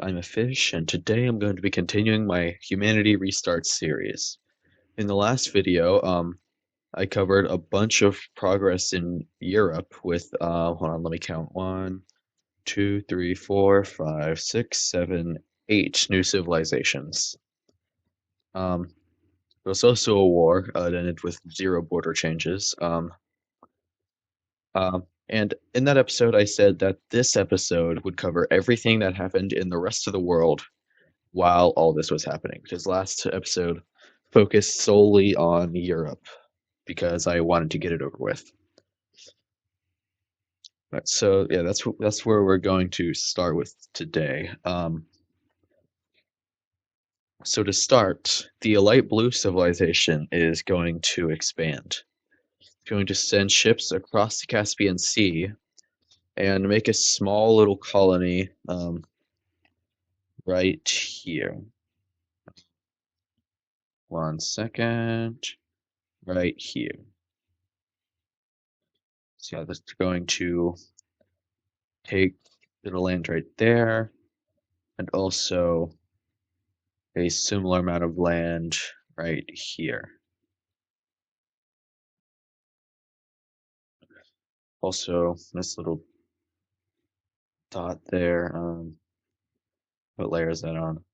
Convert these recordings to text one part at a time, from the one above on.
I'm a fish, and today I'm going to be continuing my Humanity Restart series. In the last video, I covered a bunch of progress in Europe with, hold on, let me count. 1, 2, 3, 4, 5, 6, 7, 8 new civilizations. Um, there was also a war that ended with 0 border changes. And in that episode, I said that this episode would cover everything that happened in the rest of the world while all this was happening, because last episode focused solely on Europe because I wanted to get it over with. Right, so yeah, that's where we're going to start with today. So to start, the light blue civilization is going to expand. It's going to send ships across the Caspian Sea and make a small little colony right here. 1 second, right here. So yeah, that's going to take the land right there, and also a similar amount of land right here. Also, this little dot there, what layer is that on?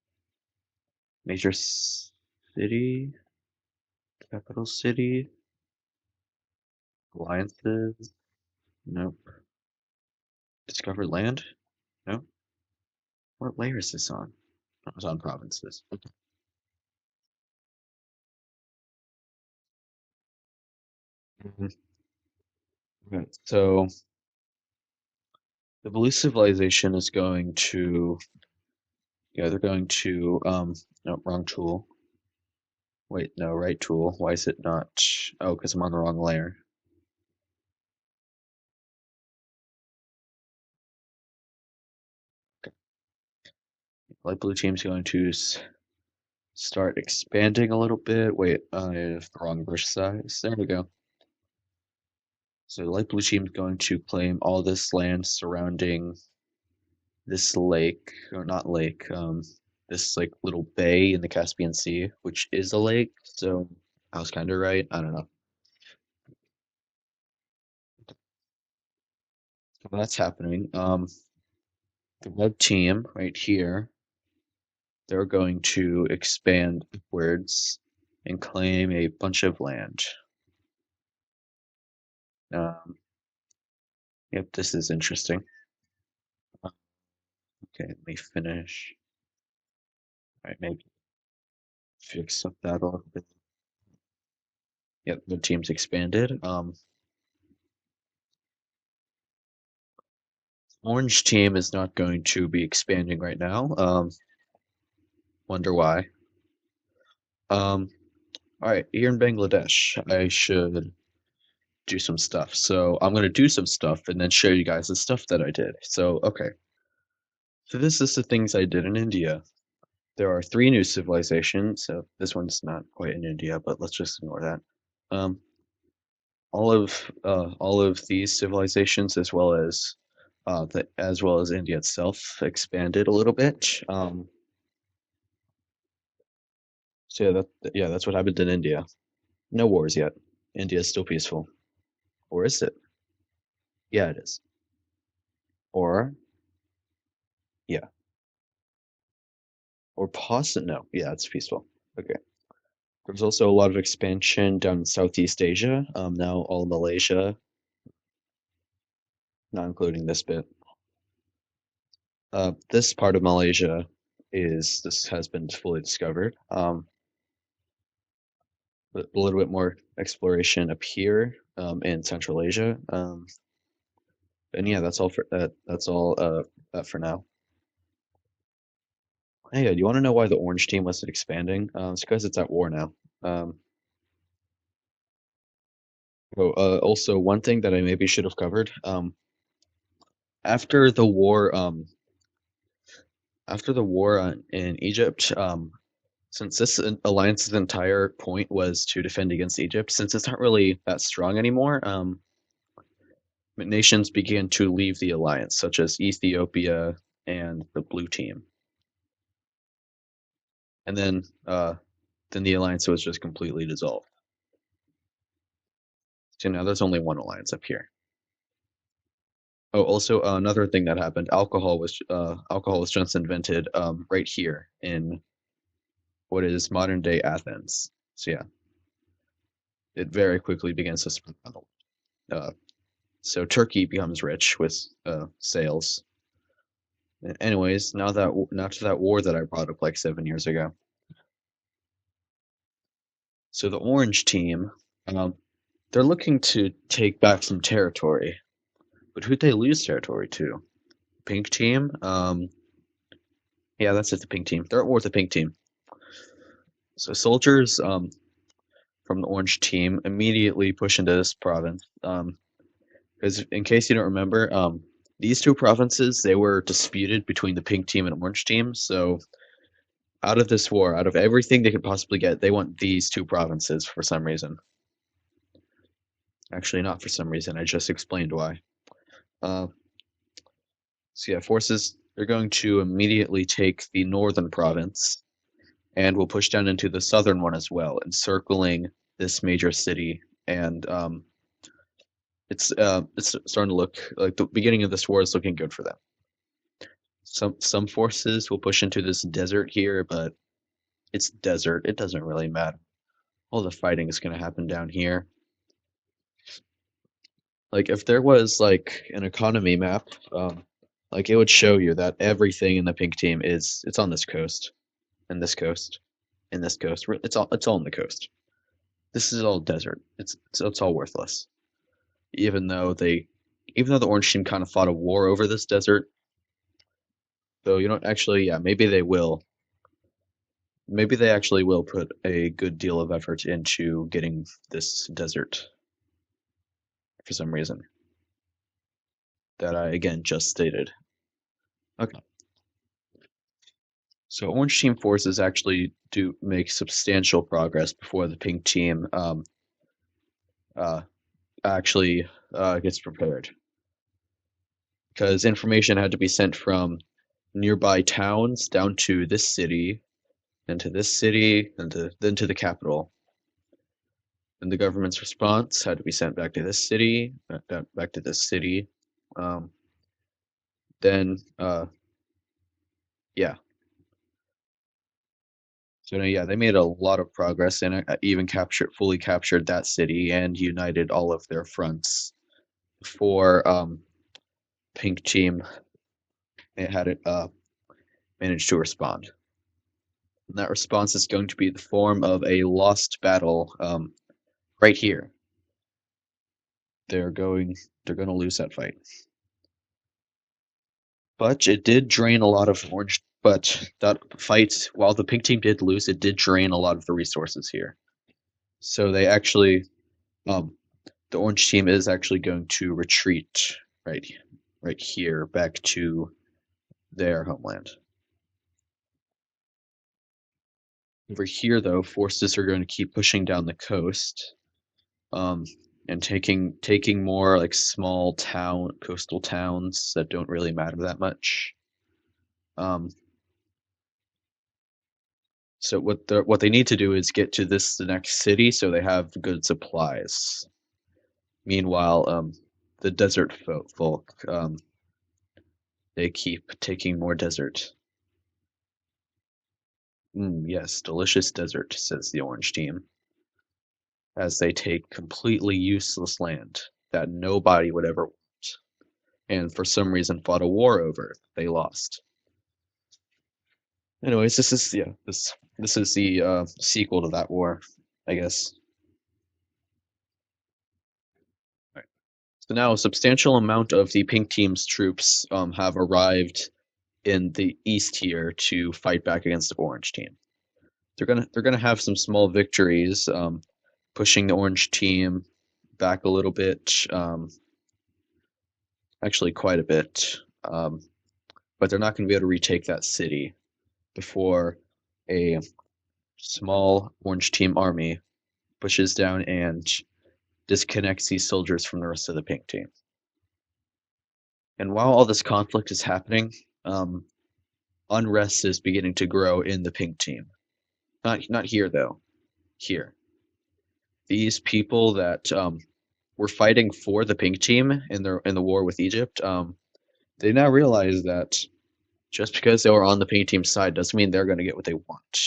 Major city, capital city, alliances, nope. Discovered land, no. What layer is this on? Oh, it's on provinces. Okay. Mhm. Right. So the blue civilization is going to, yeah, they're going to, no, wrong tool. Wait, no, right tool. Why is it not? Oh, because I'm on the wrong layer. Okay. Light blue team's going to start expanding a little bit. Wait, I have the wrong brush size. There we go. So light blue team's going to claim all this land surrounding this lake, or not lake, this like little bay in the Caspian Sea, which is a lake. So I was kind of right. I don't know. So that's happening. The red team right here, they're going to expand upwards and claim a bunch of land. Um, yep, this is interesting. Okay, let me finish. All right, maybe fix up that a little bit. Yep, the team's expanded. Orange team is not going to be expanding right now. Wonder why. Um, all right, here in Bangladesh, I should do some stuff. So I'm gonna do some stuff and then show you guys the stuff that I did. So, okay. So this is the things I did in India. There are 3 new civilizations. So this one's not quite in India, but let's just ignore that. Um, all of these civilizations, as well as India itself, expanded a little bit. So yeah, that's what happened in India. No wars yet. India is still peaceful, or is it? Yeah, it is. Or yeah, or possibly no. Yeah, it's peaceful. Okay. There's also a lot of expansion down in Southeast Asia. Now all Malaysia, not including this bit. This part of Malaysia this has been fully discovered. A little bit more exploration up here in Central Asia. And yeah, that's all for that. That's all that for now. Hey, do you want to know why the orange team wasn't expanding? It's because it's at war now. Um, also, one thing that I maybe should have covered. After the war, in Egypt, since this alliance's entire point was to defend against Egypt, since it's not really that strong anymore, nations began to leave the alliance, such as Ethiopia and the blue team. And then the alliance was just completely dissolved. So now there's only one alliance up here. Oh, also another thing that happened, alcohol was just invented right here in what is modern day Athens. So yeah, it very quickly begins to spread. Uh, so Turkey becomes rich with sales. Anyways, now to that war that I brought up like 7 years ago. So the orange team, um, they're looking to take back some territory, but who'd they lose territory to? Pink team? Yeah, that's it. The pink team. They're at war with the pink team. So soldiers from the orange team immediately push into this province. Because in case you don't remember, these two provinces they were disputed between the pink team and orange team. So out of this war, out of everything they could possibly get, they want these two provinces for some reason. Actually, not for some reason. I just explained why. Uh, so yeah, forces they're going to immediately take the northern province and will push down into the southern one as well, encircling this major city. And it's starting to look like the beginning of this war is looking good for them. Some forces will push into this desert here, but it's desert. It doesn't really matter. All the fighting is going to happen down here. Like if there was like an economy map, like it would show you that everything in the pink team is it's on this coast, and this coast, and this coast. It's all on the coast. This is all desert. It's all worthless. Even though the orange team kind of fought a war over this desert, though you don't actually, yeah, maybe they actually will put a good deal of effort into getting this desert for some reason that I again just stated. Okay. So orange team forces actually do make substantial progress before the pink team uh, actually gets prepared. Because information had to be sent from nearby towns down to this city, then to this city, then to the capital. And the government's response had to be sent back to this city, back to this city. Um, then, yeah. So yeah, they made a lot of progress and even fully captured that city and united all of their fronts before Pink Team had it managed to respond. And that response is going to be the form of a lost battle right here. They're going they're going to lose that fight. But it did drain a lot of orange. But that fight, while the pink team did lose, it did drain a lot of the resources here. So they actually, um, the orange team is actually going to retreat right here back to their homeland. Over here, though, forces are going to keep pushing down the coast, um, and taking more like small coastal towns that don't really matter that much. Um, so what they need to do is get to the next city so they have good supplies. Meanwhile, the desert folk, they keep taking more desert. Yes, delicious desert, says the orange team, as they take completely useless land that nobody would ever want, and for some reason fought a war over. They lost. Anyways, this is the sequel to that war, I guess. Right. So now a substantial amount of the pink team's troops have arrived in the east here to fight back against the orange team. They're gonna have some small victories, pushing the orange team back a little bit, actually quite a bit, but they're not going to be able to retake that city before a small orange team army pushes down and disconnects these soldiers from the rest of the pink team. And while all this conflict is happening, um, unrest is beginning to grow in the pink team. Not here though. Here, these people that were fighting for the pink team in the war with Egypt, they now realize that just because they were on the pink team side doesn't mean they're going to get what they want.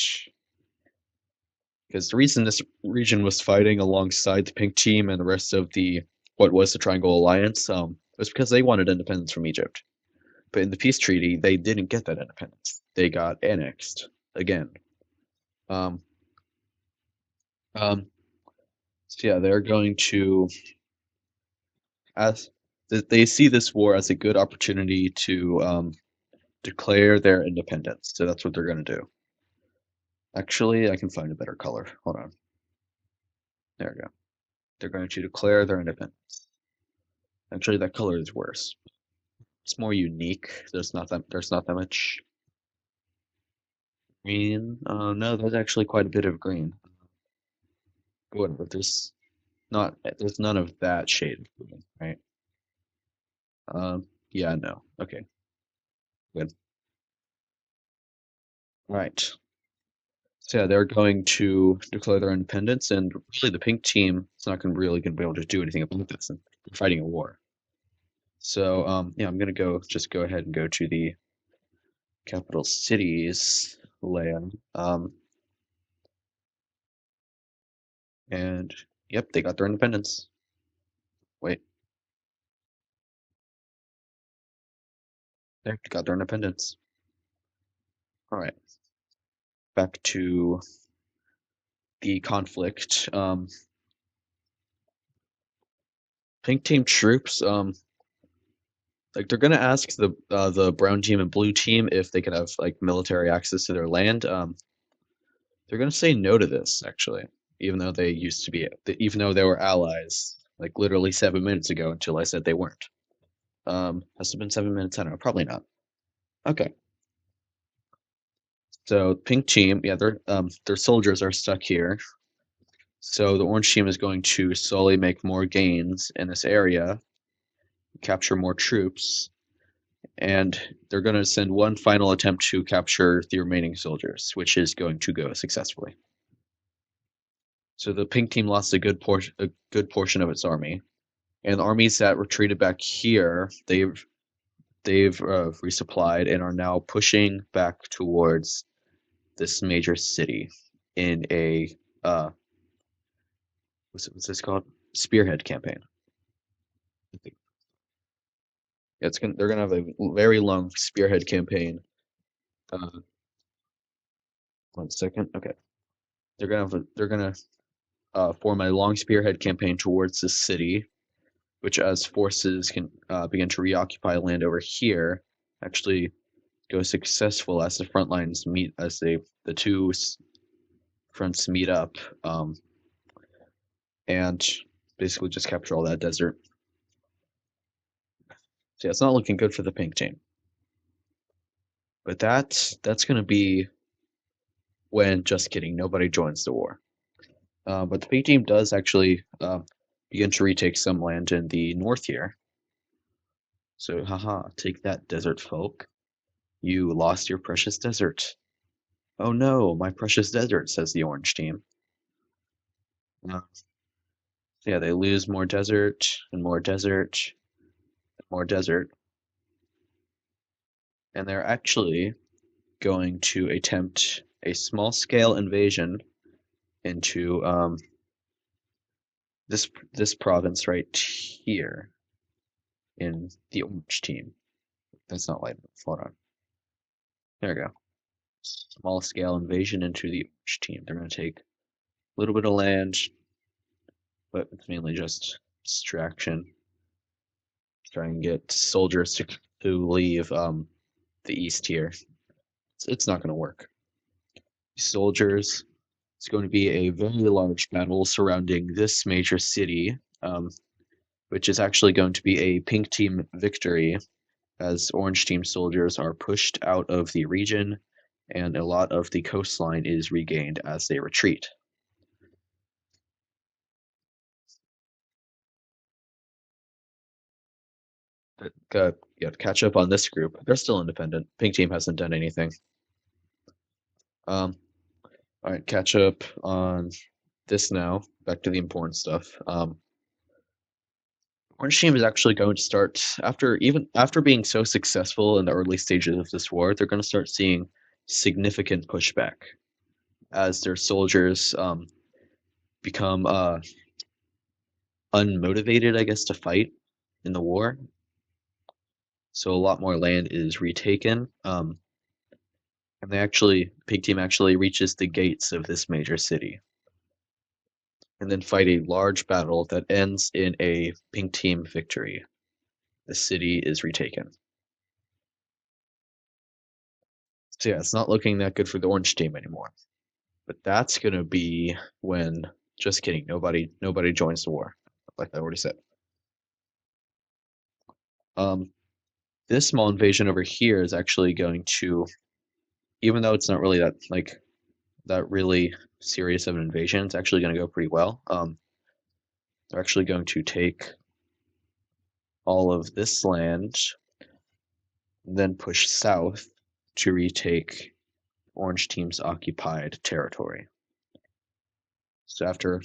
Because the reason this region was fighting alongside the pink team and the rest of the what was the Triangle Alliance was because they wanted independence from Egypt. But in the peace treaty, they didn't get that independence. They got annexed again. Um, um, so yeah, they're going to as they see this war as a good opportunity to declare their independence. So that's what they're going to do. Actually, I can find a better color. Hold on. There we go. They're going to declare their independence. Actually, that color is worse. It's more unique. There's not that much green. No, there's actually quite a bit of green. Whatever. There's none of that shade of green, right? Yeah, no. Okay, good. Right. So yeah, they're going to declare their independence, and really the pink team is not going to really going to be able to do anything about this. And they're fighting a war. So yeah, I'm gonna go ahead and go to the capital cities layout. And yep, they got their independence. Wait, they got their independence. All right, back to the conflict. Pink team troops. Like they're gonna ask the brown team and blue team if they could have like military access to their land. They're gonna say no to this actually, even though they used to be, even though they were allies, like literally 7 minutes ago until I said they weren't. Has it been 7 minutes? I don't know. Probably not. Okay. So pink team, yeah, their soldiers are stuck here. So the orange team is going to slowly make more gains in this area, capture more troops, and they're going to send one final attempt to capture the remaining soldiers, which is going to go successfully. So the pink team lost a good portion of its army, and the armies that retreated back here, they've resupplied and are now pushing back towards this major city in a what's this called? Spearhead campaign. I think they're gonna have a very long spearhead campaign. Uh, 1 second. Okay, they're gonna form a long spearhead campaign towards the city, which as forces can begin to reoccupy land over here, actually go successful as the front lines meet as the two fronts meet up, and basically just capture all that desert. So yeah, it's not looking good for the pink team. But that's gonna be when, just kidding, nobody joins the war. But the pink team does actually begin to retake some land in the north here. So haha, take that, desert folk. You lost your precious desert. Oh no, my precious desert, says the orange team. Uh, yeah, they lose more desert and more desert and more desert. And they're actually going to attempt a small scale invasion into this province right here in the orange team. That's not light enough. Hold on. There we go. Small scale invasion into the orange team. They're going to take a little bit of land, but it's mainly just distraction. Try and get soldiers to leave the east here. It's not going to work. Soldiers. It's going to be a very large battle surrounding this major city, which is actually going to be a pink team victory as orange team soldiers are pushed out of the region and a lot of the coastline is regained as they retreat. You have to catch up on this group. They're still independent. Pink team hasn't done anything. All right, catch up on this now. Back to the important stuff. Orange team is actually going to start after being so successful in the early stages of this war, they're going to start seeing significant pushback as their soldiers become unmotivated, I guess, to fight in the war. So a lot more land is retaken. And Pink Team actually reaches the gates of this major city. And then fight a large battle that ends in a Pink Team victory. The city is retaken. So yeah, it's not looking that good for the Orange Team anymore. But that's gonna be when just kidding, nobody joins the war, like I already said. This small invasion over here is actually going to, even though it's not really that really serious of an invasion, it's actually going to go pretty well. They're actually going to take all of this land, then push south to retake Orange Team's occupied territory. So after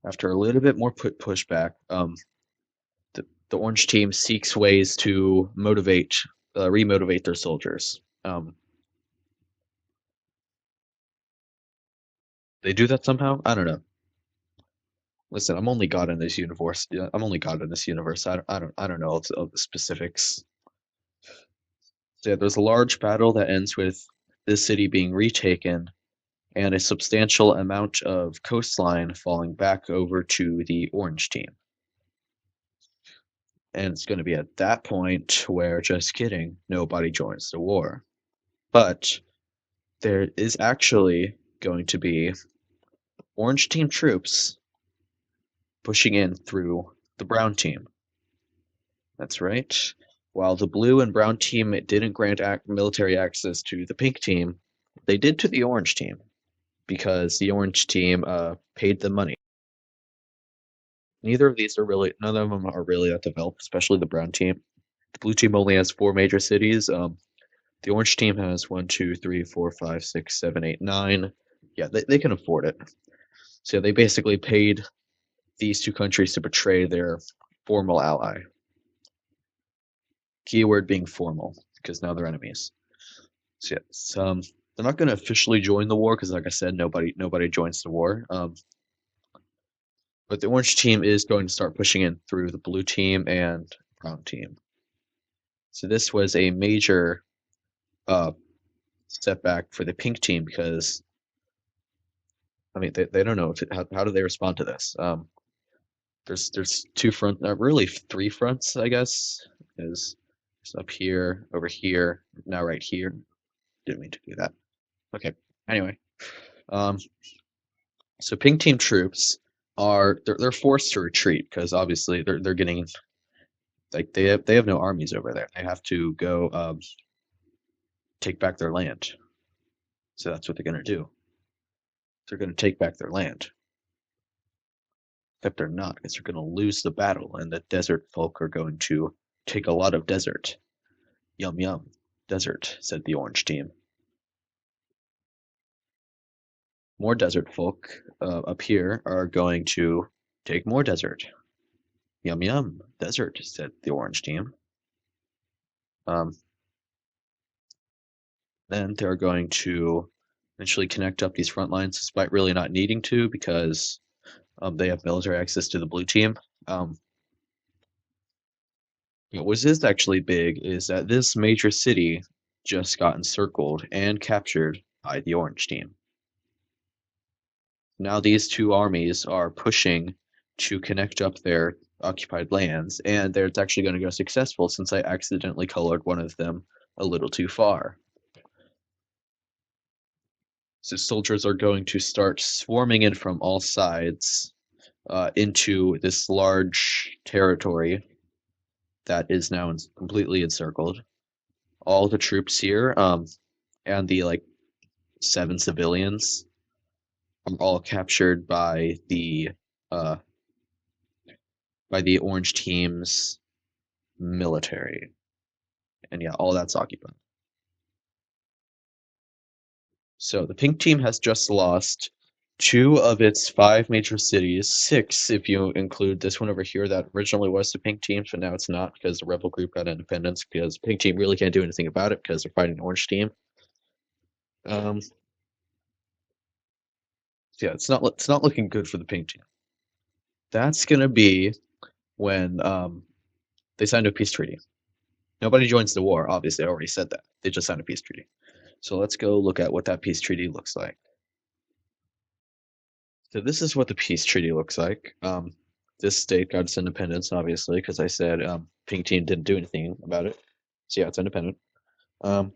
a little bit more pushback, the Orange Team seeks ways to remotivate their soldiers. They do that somehow? I don't know. Listen, I'm only God in this universe. Yeah, I'm only God in this universe. I don't know all the specifics. So yeah, there's a large battle that ends with this city being retaken and a substantial amount of coastline falling back over to the Orange Team. And it's going to be at that point where, just kidding, nobody joins the war. But there is actually going to be Orange Team troops pushing in through the Brown Team. That's right. While the Blue and Brown Team didn't grant military access to the Pink Team, they did to the Orange Team because the Orange Team paid them money. None of them are really that developed, especially the Brown Team. The Blue Team only has 4 major cities. The Orange Team has 1, 2, 3, 4, 5, 6, 7, 8, 9. Yeah, they can afford it. So they basically paid these 2 countries to betray their formal ally. Keyword being formal, because now they're enemies. So yeah, they're not going to officially join the war because, like I said, nobody joins the war. But the Orange Team is going to start pushing in through the Blue Team and Brown Team. So this was a major setback for the Pink Team because, I mean, they don't know how do they respond to this. There's 2 fronts, really 3 fronts, I guess. Is up here, over here, now right here. Didn't mean to do that. Okay. Anyway, so Pink Team troops they're forced to retreat because obviously they're getting they have no armies over there. They have to go take back their land. So that's what they're gonna do. They're gonna take back their land. Except they're not, because they're gonna lose the battle, and the desert folk are going to take a lot of desert. Yum yum, desert, said the Orange Team. More desert folk up here are going to take more desert. Yum yum, desert, said the Orange Team. Then they're going to eventually connect up these front lines despite really not needing to because they have military access to the Blue Team. What is actually big is that this major city just got encircled and captured by the Orange Team. Now these 2 armies are pushing to connect up their occupied lands, and it's actually going to go successful since I accidentally colored one of them a little too far. So soldiers are going to start swarming in from all sides into this large territory that is now completely encircled. All the troops here and the 7 civilians are all captured by the Orange Team's military. And yeah, all that's occupied. So the pink team has just lost two of its five major cities, six if you include this one over here that originally was the pink team, but now it's not because the rebel group got independence because the pink team really can't do anything about it because they're fighting the orange team. Um, so yeah, it's not looking good for the pink team. That's gonna be when they signed a peace treaty. Nobody joins the war, obviously. I already said that. They just signed a peace treaty. So let's go look at what that peace treaty looks like. So this is what the peace treaty looks like. This state got its independence, obviously, because I said pink team didn't do anything about it. So yeah, it's independent. Um,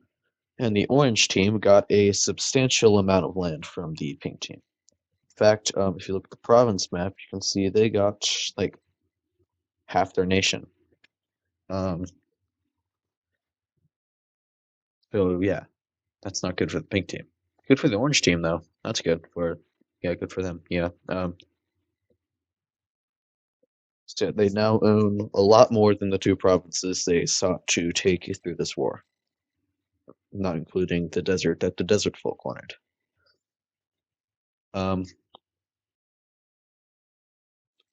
and the orange team got a substantial amount of land from the pink team. In fact, if you look at the province map, you can see they got like half their nation. Um, so yeah, that's not good for the pink team. Good for the orange team though. That's good for yeah, good for them. Yeah. So they now own a lot more than the two provinces they sought to take through this war, not including the desert that the desert folk wanted. Um,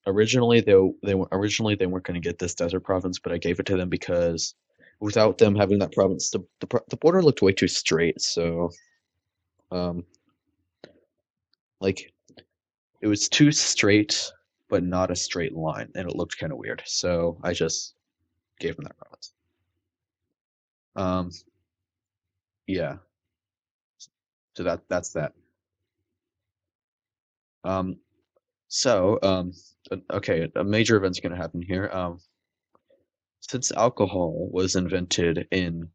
originally they weren't going to get this desert province, but I gave it to them because without them having that province, the border looked way too straight. So um, like it was too straight, but not a straight line, and it looked kind of weird. So I just gave them that province. Um, yeah, so that's that. Um, okay, a major event's going to happen here. Since alcohol was invented in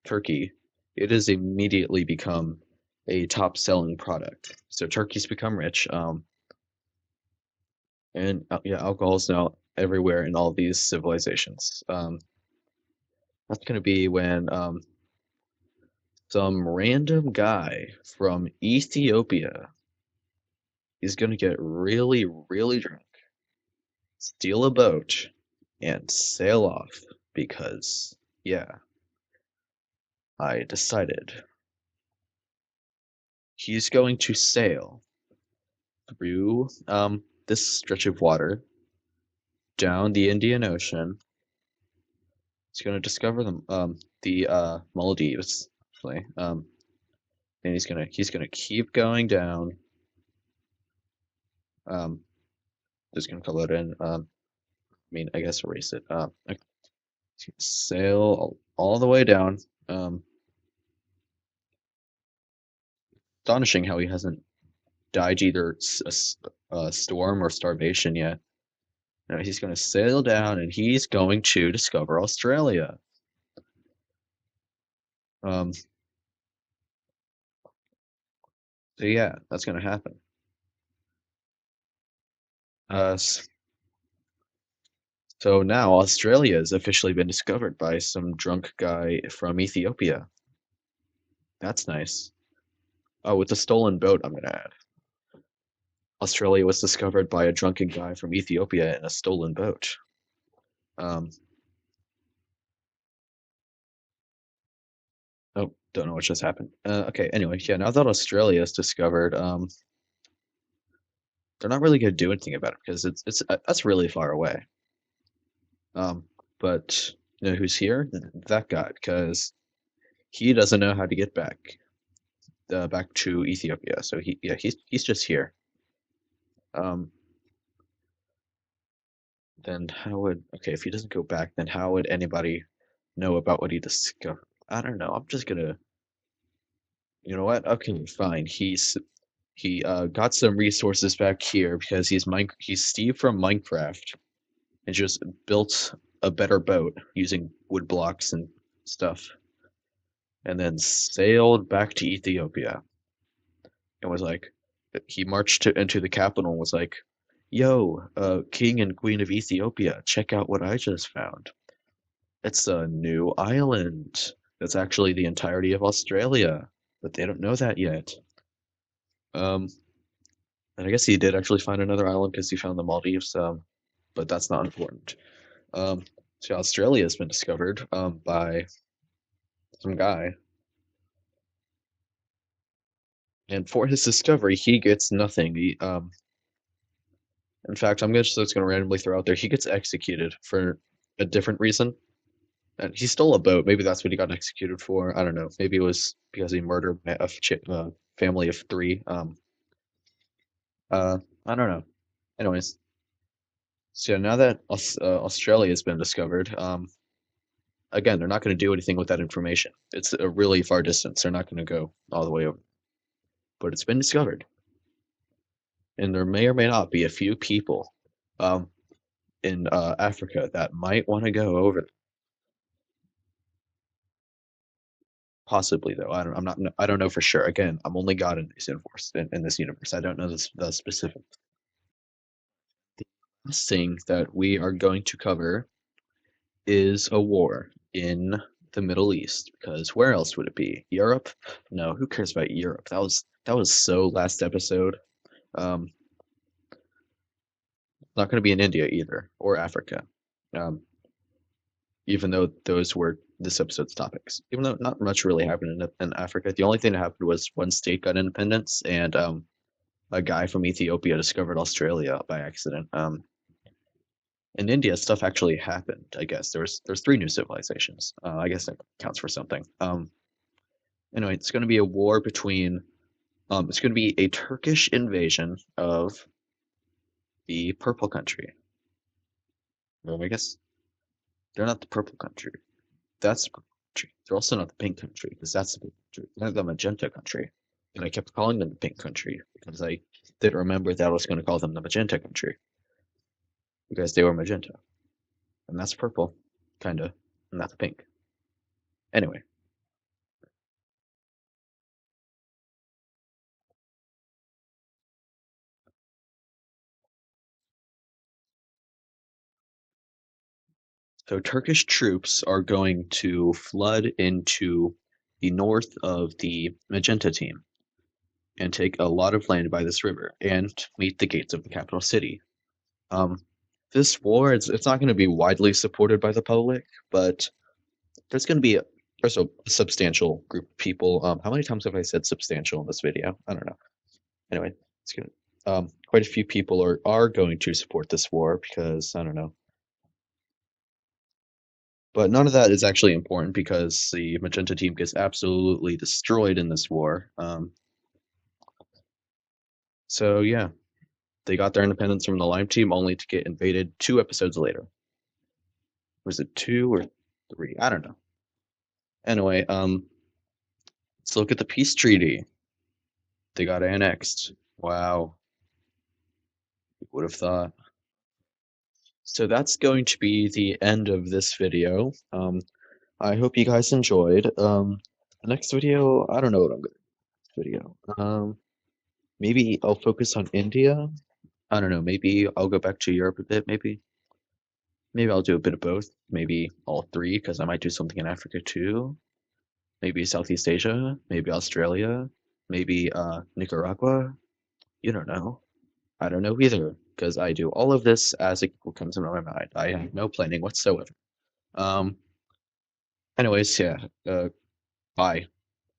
Turkey, it has immediately become a top-selling product. So Turkey's become rich, and yeah, alcohol is now everywhere in all these civilizations. That's going to be when some random guy from Ethiopia is going to get really, really drunk, steal a boat, and sail off because, yeah, I decided he's going to sail through this stretch of water down the Indian Ocean. He's going to discover the Maldives, actually. And he's gonna keep going down. Um, just gonna color it in. I mean, I guess erase it. Sail all the way down. Um, Astonishing how he hasn't died either a storm or starvation yet. No, he's going to sail down and he's going to discover Australia. Um, so yeah, that's going to happen. Uh, so now Australia has officially been discovered by some drunk guy from Ethiopia. That's nice. Oh, with the stolen boat, I'm going to add. Australia was discovered by a drunken guy from Ethiopia in a stolen boat. Um, oh, don't know what just happened. Okay, anyway, yeah, now that Australia is discovered, they're not really going to do anything about it because it's that's really far away. Um, but you know who's here? That guy, because he doesn't know how to get back to Ethiopia. So he's just here. Um, then how would okay if he doesn't go back, then how would anybody know about what he discovered? I don't know. I'm just gonna you know what? Okay, fine. He got some resources back here because he's Steve from Minecraft and just built a better boat using wood blocks and stuff, and then sailed back to Ethiopia and was like, he marched into the capital and was like, "Yo, King and Queen of Ethiopia, check out what I just found. It's a new island. That's actually the entirety of Australia, but they don't know that yet." Um, and I guess he did actually find another island because he found the Maldives, but that's not important. Um, so Australia has been discovered by some guy. And for his discovery, he gets nothing. In fact, just gonna randomly throw out there, he gets executed for a different reason. And he stole a boat. Maybe that's what he got executed for. I don't know. Maybe it was because he murdered a family of three. I don't know. Anyways, so yeah, now that Australia has been discovered, again, they're not going to do anything with that information. It's a really far distance. They're not going to go all the way over. But it's been discovered, and there may or may not be a few people um, in Africa that might want to go over. Possibly, though. I don't know for sure. Again, I'm only God in this universe. I don't know the specific. The last thing that we are going to cover is a war in the Middle East. Because where else would it be? Europe? No, who cares about Europe? That was so last episode. Um, Not going to be in India either, or Africa. Um, even though those were this episode's topics. Even though not much really happened in Africa. The only thing that happened was one state got independence, and a guy from Ethiopia discovered Australia by accident. In India, stuff actually happened. I guess there's three new civilizations. I guess that counts for something. Anyway, it's going to be a war between. It's going to be a Turkish invasion of the purple country. Well, I guess they're not the purple country. That's the purple country. They're also not the pink country because that's the pink country. They're the magenta country. And I kept calling them the pink country because I didn't remember that I was going to call them the magenta country because they were magenta. And that's purple, kind of, and that's pink. Anyway, so Turkish troops are going to flood into the north of the magenta team and take a lot of land by this river and meet the gates of the capital city. Um, this war, it's not going to be widely supported by the public, but there's going to be there's a substantial group of people. How many times have I said substantial in this video? I don't know. Anyway, it's good. Quite a few people are going to support this war because I don't know. But none of that is actually important because the magenta team gets absolutely destroyed in this war. So yeah, they got their independence from the Lime team only to get invaded 2 episodes later. Was it 2 or 3? I don't know. Anyway, let's look at the peace treaty. They got annexed. Wow, would have thought. So that's going to be the end of this video. I hope you guys enjoyed. The next video, I don't know what I'm gonna do next video. Maybe I'll focus on India. I don't know. Maybe I'll go back to Europe a bit. Maybe I'll do a bit of both. Maybe all three, because I might do something in Africa too. Maybe Southeast Asia. Maybe Australia. Maybe Nicaragua. You don't know. I don't know either, because I do all of this as it comes into my mind. I have no planning whatsoever. Um, Anyways, yeah. Bye.